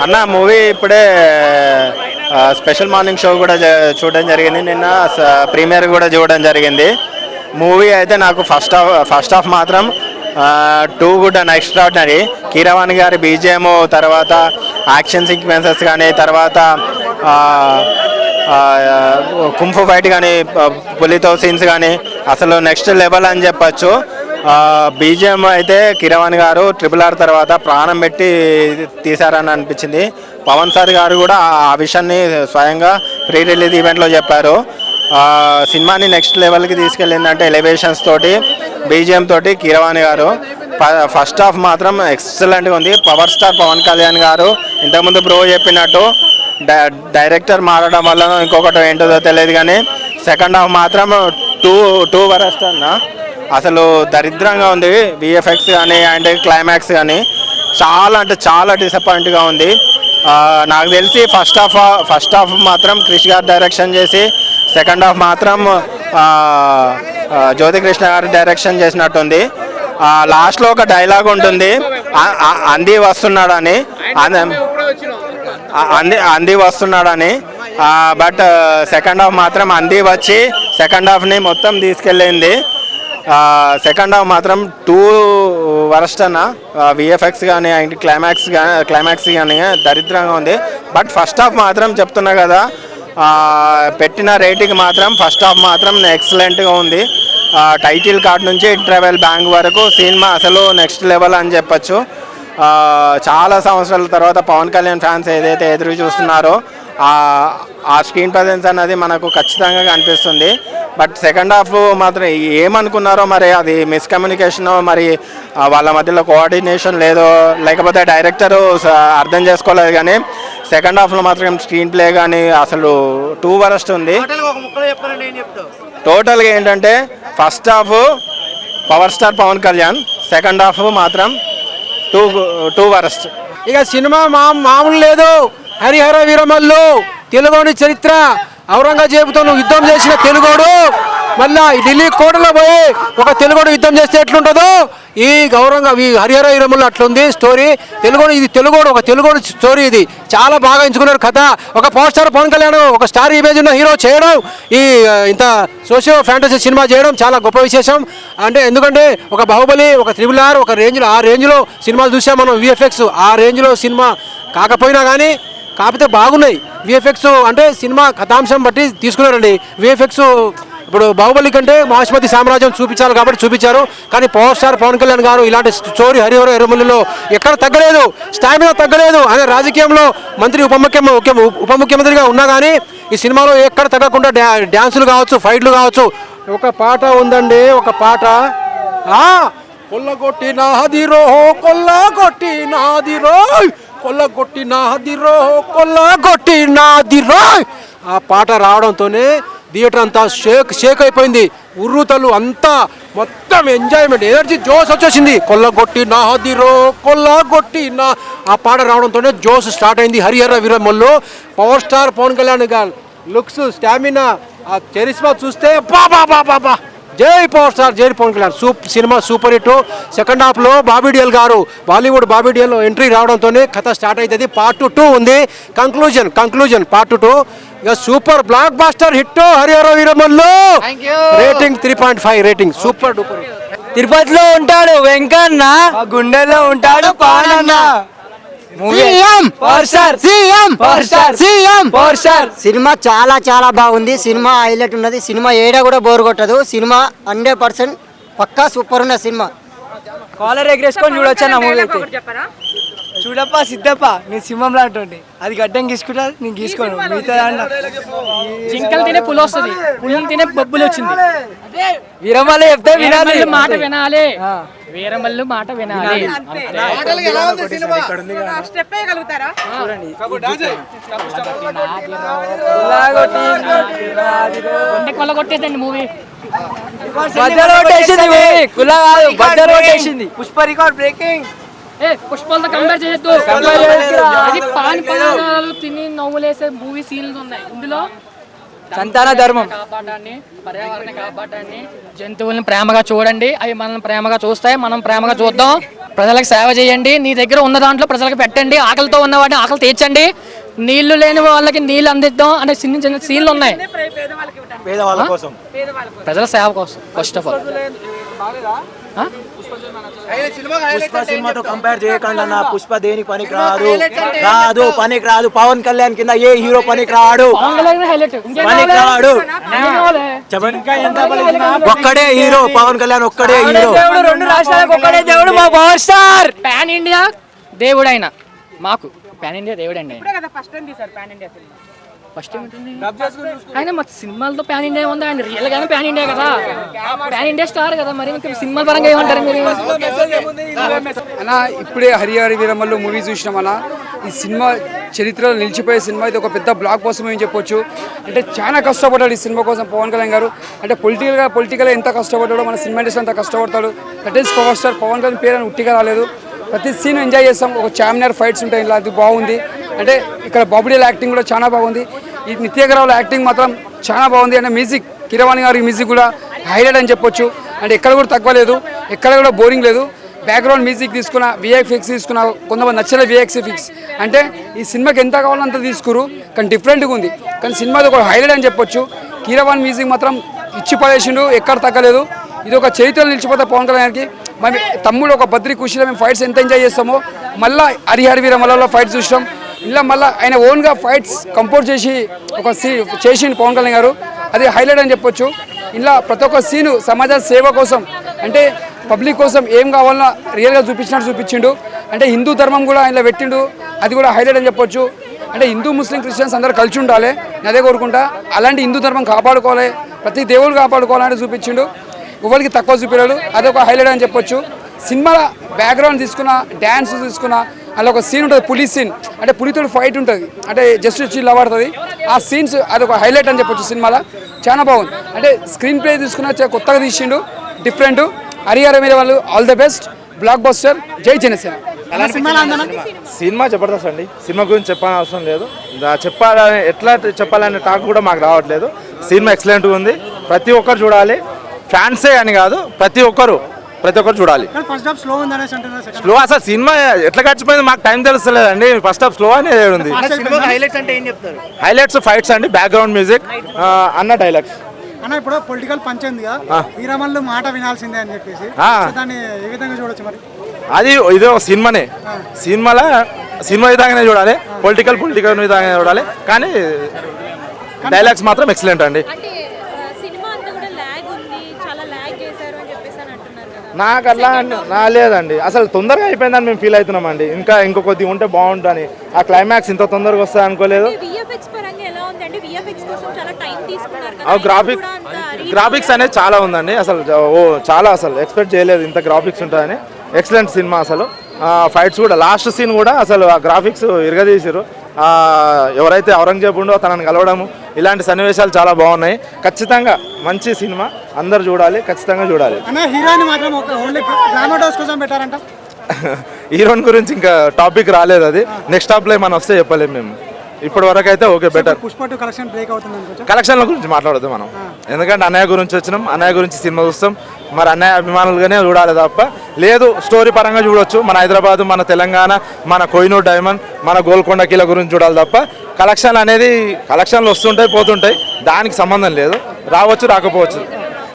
అన్న మూవీ ఇప్పుడే special morning show కూడా చూడడం జరిగింది. నిన్న ప్రీమియర్ కూడా చూడడం జరిగింది. మూవీ అయితే నాకు ఫస్ట్ హాఫ్ మాత్రం too good and extraordinary. Keeravani గారి బీజిఎం, తర్వాత యాక్షన్ సీక్వెన్సెస్ కానీ, తర్వాత కుంఫు ఫైట్ కానీ, పులితో సీన్స్ కానీ అసలు నెక్స్ట్ లెవెల్ అని చెప్పచ్చు. బీజిఎం అయితే కీరవాణి గారు RRR తర్వాత ప్రాణం పెట్టి తీశారని అనిపించింది. పవన్ సార్ గారు కూడా ఆ విషయాన్ని స్వయంగా ప్రీ రిలీజ్ ఈవెంట్లో చెప్పారు. సినిమాని నెక్స్ట్ లెవెల్కి తీసుకెళ్ళిందంటే ఎలివేషన్స్ తోటి, బీజిఎం తోటి కీరవాణి గారు. ఫస్ట్ హాఫ్ మాత్రం ఎక్సలెంట్గా ఉంది. పవర్ స్టార్ పవన్ కళ్యాణ్ గారు ఇంతకుముందు బ్రో చెప్పినట్టు డైరెక్టర్ మారడం వల్ల ఇంకొకటి ఏంటో తెలియదు కానీ సెకండ్ హాఫ్ మాత్రం టూ వరస్ట్ అన్న. అసలు దరిద్రంగా ఉంది. విఎఫ్ఎక్స్ కానీ అండ్ క్లైమాక్స్ కానీ చాలా అంటే చాలా డిసప్పాయింట్గా ఉంది. నాకు తెలిసి ఫస్ట్ హాఫ్ మాత్రం క్రిష్ గారు డైరెక్షన్ చేసి, సెకండ్ హాఫ్ మాత్రం జ్యోతికృష్ణ గారు డైరెక్షన్ చేసినట్టుంది. లాస్ట్లో ఒక డైలాగ్ ఉంటుంది, అంది వస్తున్నాడని, అంది వస్తున్నాడని. బట్ సెకండ్ హాఫ్ మాత్రం అంది వచ్చి సెకండ్ హాఫ్ని మొత్తం తీసుకెళ్ళింది. సెకండ్ హాఫ్ మాత్రం టూ వరస్ట్ అన్న. విఎఫ్ఎక్స్ కానీ అండ్ క్లైమాక్స్ కానీ దరిద్రంగా ఉంది. బట్ ఫస్ట్ హాఫ్ మాత్రం చెప్తున్నా కదా, పెట్టిన రేటింగ్ మాత్రం ఫస్ట్ హాఫ్ మాత్రం ఎక్సలెంట్గా ఉంది. టైటిల్ కార్డ్ నుంచి ఇంటర్వెల్ బ్యాంక్ వరకు సినిమా అసలు నెక్స్ట్ లెవెల్ అని చెప్పచ్చు. చాలా సంవత్సరాల తర్వాత పవన్ కళ్యాణ్ ఫ్యాన్స్ ఏదైతే ఎదురు చూస్తున్నారో ఆ స్క్రీన్ ప్రజెన్స్ అన్నది మనకు ఖచ్చితంగా కనిపిస్తుంది. బట్ సెకండ్ హాఫ్ మాత్రం ఏమనుకున్నారో మరి, అది మిస్కమ్యూనికేషన్, మరి వాళ్ళ మధ్యలో కోఆర్డినేషన్ లేదో, లేకపోతే డైరెక్టరు అర్థం చేసుకోలేదు. కానీ సెకండ్ హాఫ్లో మాత్రం స్క్రీన్ ప్లే కానీ అసలు టూ వరస్ట్ ఉంది. టోటల్గా ఏంటంటే first half power star Pawan Kalyan, second half మాత్రం టూ వరస్ట్. ఇక సినిమా మామూలు లేదు. హరిహర వీరమల్లు తెలుగోని చరిత్ర, ఔరంగజేబుతో యుద్ధం చేసిన తెలుగోడు మళ్ళా ఢిల్లీ కోటలో పోయి ఒక తెలుగోడు యుద్ధం చేస్తే ఎట్లుంటుందో ఈ హరిహర వీరమల్లు అట్లుంది స్టోరీ. ఇది తెలుగోడు, ఒక తెలుగోడు స్టోరీ. ఇది చాలా బాగా ఎంచుకున్నారు కథ. ఒక పవర్ స్టార్ పవన్ కళ్యాణ్ ఒక స్టార్ ఇమేజ్ ఉన్న హీరో చేయడం, ఈ ఇంత సోషియో ఫ్యాంటసీ సినిమా చేయడం చాలా గొప్ప విశేషం. అంటే ఎందుకంటే ఒక బాహుబలి, ఒక RRR, ఒక రేంజ్లో ఆ రేంజ్లో సినిమాలు చూసాం మనం. విఎఫ్ఎక్స్ ఆ రేంజ్లో సినిమా కాకపోయినా కానీ కాకపోతే బాగున్నాయి విఎఫ్ఎక్స్. అంటే సినిమా కథాంశం బట్టి తీసుకున్నారండి విఎఫ్ఎక్స్. ఇప్పుడు బాహుబలి కంటే మహాష్మతి సామ్రాజ్యం చూపించాలి కాబట్టి చూపించారు. కానీ పవర్ స్టార్ పవన్ కళ్యాణ్ గారు ఇలాంటి స్టోరీ హరిహర వీరమల్లులో ఎక్కడ తగ్గలేదు, స్టామినా తగ్గలేదు. అదే రాజకీయంలో మంత్రి ఉప ముఖ్యమంత్రిగా ఉన్నా కానీ ఈ సినిమాలో ఎక్కడ తగ్గకుండా డ్యాన్సులు కావచ్చు, ఫైట్లు కావచ్చు. ఒక పాట ఉందండి, ఒక పాట కొల్లగొట్టినాదిరో కొల్లగొట్టినాదిరో ఆ పాట రావడంతోనే థియేటర్ అంతా షేక్ అయిపోయింది. ఉర్రూతలు అంతా మొత్తం ఎంజాయ్మెంట్, ఎనర్జీ, జోష్ వచ్చేసింది. కొల్లగొట్టినా ఆ పాట రావడంతోనే జోష్ స్టార్ట్ అయింది హరిహర వీరమల్లు. పవర్ స్టార్ పవన్ కళ్యాణ్ గారు లుక్స్, స్టామినా, ఆ చరిస్మా చూస్తే బాబా జై పవర్ స్టార్, జై Pavan Kalyan. Cinema super hit. Second హాఫ్లో బాబీ డియోల్ గారు, బాలీవుడ్ బాబీ డియోల్ ఎంట్రీ రావడంతోనే కథ స్టార్ట్ అవుతుంది. పార్ట్ 2 ఉంది. కంక్లూజన్ పార్ట్ 2 ఇక super blockbuster hit Harihara Veeramallu. Rating 3.5 rating. Super duper. తిరుపతిలో ఉంటాడు వెంకన్న, గుండెలో ఉంటాడు పానన్న. సినిమా చాలా చాలా బాగుంది. సినిమా హైలైట్ ఉన్నది. సినిమా ఏడా కూడా బోర్ కొట్టదు. సినిమా 100% పక్కా సూపర్ ఉన్న సినిమా. కాలర్ ఎగరేసుకొని చూడొచ్చా నా మూవీ అయితే. చూడప్ప సిద్ధప్ప, నీ సింహం లాంటి అది గడ్డం గీసుకుంటా, నేను గీసుకోను. మిగతా జింకలు తినే పులి వస్తుంది, పులిని తినే బొబ్బులు వచ్చింది. వీరమల్లు చెప్తే వినాలి, మాట వినాలి. వీరమల్లు మాట వినాలి. కొట్టేదండి మూవీ. Pushpa record breaking. పుష్పాలతో కంపేర్ చేయొద్దు. అది పాన్ పదార్థాలు తిని నవ్వులేసే మూవీ సీన్లు ఉన్నాయి ఇందులో. సంతాన ధర్మం కాపాడాన్ని, పర్యావరణాన్ని కాపాడాన్ని, జంతువుల్ని ప్రేమగా చూడండి, అవి మనల్ని ప్రేమగా చూస్తాయి, మనం ప్రేమగా చూద్దాం. ప్రజలకు సేవ చేయండి, నీ దగ్గర ఉన్న దాంట్లో ప్రజలకు పెట్టండి, ఆకలితో ఉన్న వాటిని ఆకలి తీర్చండి, నీళ్లు లేని వాళ్ళకి నీళ్ళు అందిద్దాం అనే చిన్న చిన్న సీన్లు ఉన్నాయి. ప్రజల సేవ కోసం ఫస్ట్ ఆఫ్ ఆల్. పుష్ప సినిమాతో కంపేర్ చేయకండి అన్న. పుష్ప దేనికి పనికి పనికి రాదు. పవన్ కళ్యాణ్ కింద ఏ హీరో పనికి రాడు. ఒక్కడే హీరో పవన్ కళ్యాణ్, ఒక్కడే హీరో. రెండు రాష్ట్రాలకు ఒక్కడే దేవుడు మా పవర్ స్టార్. పాన్ ఇండియా దేవుడు ఆయన, మాకు పాన్ ఇండియా దేవుడు అండి ఆయన. ఫస్ట్ ఆయన మా సినిమాలతో పాన్ ఇండియా ఉంది, ఆయన రియల్ గానే పాన్ ఇండియా కదా, పాన్ ఇండియా స్టార్ కదా. మరి సినిమా పరంగా ఏమంటారు మీరు? అన్న ఇప్పుడే హరిహర వీరమల్లు మూవీ చూసినాం అన్న. ఈ సినిమా చరిత్రలో నిలిచిపోయే సినిమా. ఇది ఒక పెద్ద బ్లాక్ కోసం ఏం చెప్పొచ్చు. అంటే చాలా కష్టపడ్డాడు ఈ సినిమా కోసం పవన్ కళ్యాణ్ గారు. అంటే పొలిటికల్గా ఎంత కష్టపడ్డాడో మన సినిమా ఇండస్ట్రీ అంత కష్టపడతాడు. That is power star. Pawan Kalyan పేరు అని ఉట్టిగా రాలేదు. ప్రతి సీన్ ఎంజాయ్ చేస్తాం. ఒక చామినార్ ఫైట్స్ ఉంటాయి ఇలా, అది బాగుంది. అంటే ఇక్కడ బాబుడేల యాక్టింగ్ కూడా చాలా బాగుంది. ఈ నిత్యగరావుల యాక్టింగ్ మాత్రం చాలా బాగుంది. అంటే మ్యూజిక్, కీరవాణి గారి మ్యూజిక్ కూడా హైలైట్ అని చెప్పొచ్చు. అంటే ఎక్కడ కూడా తక్కువ లేదు, ఎక్కడ కూడా బోరింగ్ లేదు. బ్యాక్గ్రౌండ్ మ్యూజిక్ తీసుకున్న, విఎఫ్ఎక్స్ తీసుకున్న, కొంతమంది నచ్చలే విఎక్స్ఎఫ్ఎక్స్. అంటే ఈ సినిమాకి ఎంత కావాలో అంత తీసుకురు, కానీ డిఫరెంట్గా ఉంది. కానీ సినిమాది ఒక హైలైట్ అని చెప్పొచ్చు. కీరవాణి మ్యూజిక్ మాత్రం ఇచ్చి పడేసిండు, ఎక్కడ తగ్గలేదు. ఇది ఒక చరిత్రలో నిలిచిపోతే పవన్ కళ్యాణ్కి. మరి తమ్ముడు ఒక బద్రి ఖుషిలో మేము ఫైట్స్ ఎంత ఎంజాయ్ చేస్తామో, మళ్ళీ హరిహర వీరమల్లలో ఫైట్స్ చూసాం. ఇలా మళ్ళీ ఆయన ఓన్గా ఫైట్స్ కంపోజ్ చేసి ఒక చేసిండు పవన్ కళ్యాణ్ గారు. అది హైలైట్ అని చెప్పొచ్చు. ఇలా ప్రతి ఒక్క సీను సమాజ సేవ కోసం, అంటే పబ్లిక్ కోసం ఏం కావాలన్నా రియల్గా చూపించిండు. అంటే హిందూ ధర్మం కూడా ఇలా పెట్టిండు, అది కూడా హైలైట్ అని చెప్పొచ్చు. అంటే హిందూ ముస్లిం క్రిస్టియన్స్ అందరూ కలిసి ఉండాలి, అదే కోరుకుంటా. అలాంటి హిందూ ధర్మం కాపాడుకోవాలి, ప్రతి దేవుడు కాపాడుకోవాలని చూపించిండు. ఎవరికి తక్కువ చూపించాడు, అదొక హైలైట్ అని చెప్పొచ్చు. సినిమా బ్యాక్గ్రౌండ్ తీసుకున్న, డ్యాన్స్ తీసుకున్న, అలా ఒక సీన్ ఉంటుంది, పులి సీన్. అంటే పులితో ఫైట్ ఉంటుంది, అంటే జస్ట్ చిల్ అవ్వడుతుంది. ఆ సీన్స్ అదొక హైలైట్ అని చెప్పొచ్చు సినిమాలో. చాలా బాగుంది. అంటే స్క్రీన్ ప్లే తీసుకున్న కొత్తగా తీసిండు, different. Harihara Veeramallu all the best, blockbuster, జై జనసేన. సినిమా జబర్దస్త్ అండి. సినిమా గురించి చెప్పాల్సిన అవసరం లేదు. చెప్పాలని ఎట్లా చెప్పాలనే టాక్ కూడా మాకు రావట్లేదు. సినిమా ఎక్సలెంట్గా ఉంది, ప్రతి ఒక్కరు చూడాలి. ఫ్యాన్సే అని కాదు, ప్రతి ఒక్కరు చూడాలి. స్లో అసలు సినిమా ఎట్లా గడిచిపోయింది మాకు టైం తెలుస్తలేదండి. ఫస్ట్ హాఫ్ స్లో అనేది ఉంది. హైలైట్స్ ఫైట్స్ అండి, బ్యాక్గ్రౌండ్ మ్యూజిక్, అన్న డైలాగ్స్. అన్న ఇప్పుడు పొలిటికల్ పంచింది వీరమల్లు మాట వినాల్సిందే అని చెప్పేసి దాన్ని ఏ విధంగా చూడొచ్చు మరి? అది ఇదో సినిమానే, సినిమా విధంగానే చూడాలి, పొలిటికల్ విధంగానే చూడాలి. కానీ డైలాగ్స్ మాత్రం ఎక్సలెంట్ అండి. నాకు అట్లా లేదండి, అసలు తొందరగా అయిపోయిందని మేము ఫీల్ అవుతున్నామండి. ఇంకో కొద్దిగా ఉంటే బాగుంటుంది. ఆ క్లైమాక్స్ ఇంత తొందరగా వస్తుంది అనుకోలేదు. గ్రాఫిక్స్ అనేది చాలా ఉందండి. అసలు ఎక్స్పెక్ట్ చేయలేదు ఇంత గ్రాఫిక్స్ ఉంటుందని. ఎక్సలెంట్ సినిమా అసలు. ఫైట్స్ కూడా, లాస్ట్ సీన్ కూడా అసలు ఆ గ్రాఫిక్స్ ఇరగదీసారు. ఎవరైతే ఔరంగజేబు ఉండో తనని కలవడము, ఇలాంటి సన్నివేశాలు చాలా బాగున్నాయి. ఖచ్చితంగా మంచి సినిమా, అందరు చూడాలి, ఖచ్చితంగా చూడాలి. హీరోయిన్ గురించి ఇంకా టాపిక్ రాలేదు, అది నెక్స్ట్ టాప్లో మనం వస్తే చెప్పలేము మేము. ఇప్పటి వరకు అయితే ఓకే, బెటర్. కలెక్షన్ల గురించి మాట్లాడద్దు మనం, ఎందుకంటే అన్నయ్య గురించి వచ్చినాం, అన్నయ్య గురించి సినిమా చూస్తాం. మరి అన్నయ్య అభిమానులుగానే చూడాలి తప్ప లేదు. స్టోరీ పరంగా చూడొచ్చు, మన హైదరాబాద్, మన తెలంగాణ, మన కోహినూర్ డైమండ్, మన గోల్కొండ కిల గురించి చూడాలి తప్ప కలెక్షన్లు వస్తుంటాయి పోతుంటాయి, దానికి సంబంధం లేదు. రావచ్చు రాకపోవచ్చు.